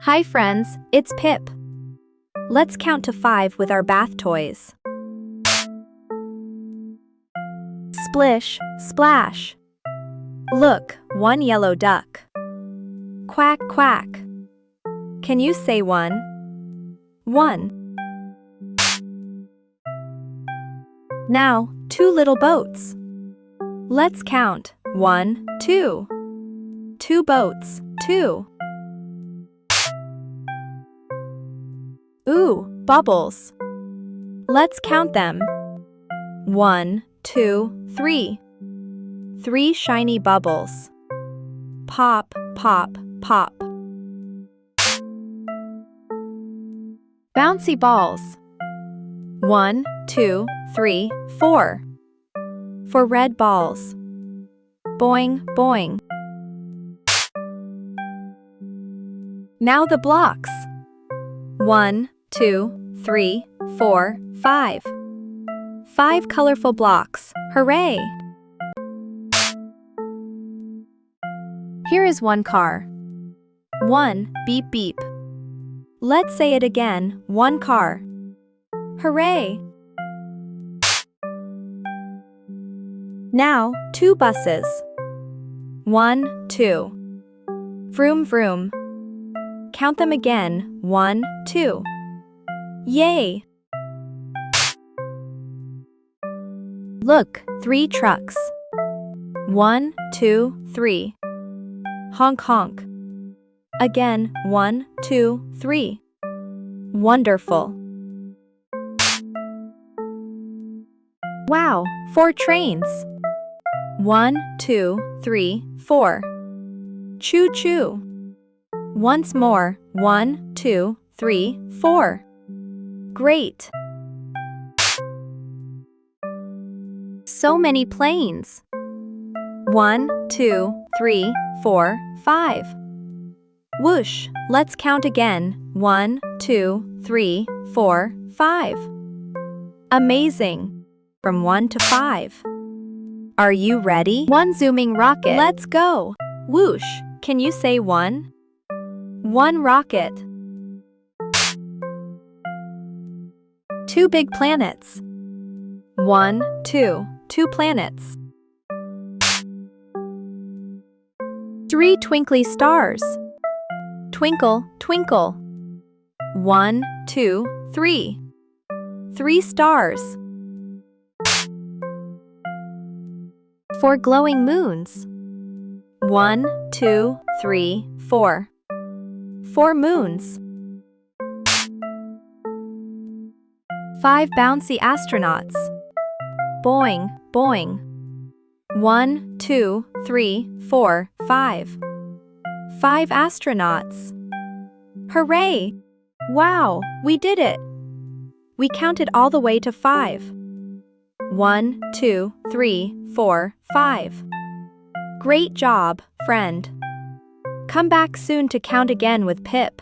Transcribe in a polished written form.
Hi friends, it's Pip. Let's count to 5 with our bath toys. Splish, splash. Look, one yellow duck. Quack, quack. Can you say 1? 1. Now, 2 little boats. Let's count. 1, 2. 2 boats, 2. Ooh, bubbles. Let's count them. 1, 2, 3. 3 shiny bubbles. Pop, pop, pop. Bouncy balls. 1, 2, 3, 4. 4 red balls. Boing, boing. Now the blocks. 1, 2, 3, 4, 5. 5 colorful blocks. Hooray! Here is one car. 1, beep beep. Let's say it again. 1 car. Hooray! Now, 2 buses. 1, 2. Vroom vroom. Count them again. 1, 2. Yay! Look, 3 trucks. 1, 2, 3. Honk honk. Again, 1, 2, 3. Wonderful. Wow, 4 trains. 1, 2, 3, 4. Choo choo. Once more. 1, 2, 3, 4. Great. So many planes. 1, 2, 3, 4, 5. Whoosh, let's count again. 1, 2, 3, 4, 5. Amazing. From 1 to 5. Are you ready? 1 zooming rocket. Let's go. Whoosh, can you say 1? 1 rocket. 2 big planets. 1, 2. 2 planets. 3 twinkly stars. Twinkle, twinkle. 1, 2, 3. 3 stars. 4 glowing moons. 1, 2, 3, 4. 4 moons. 5 bouncy astronauts. Boing, boing. 1, 2, 3, 4, 5. 5 astronauts. Hooray! Wow, we did it! We counted all the way to 5. 1, 2, 3, 4, 5. Great job, friend. Come back soon to count again with Pip.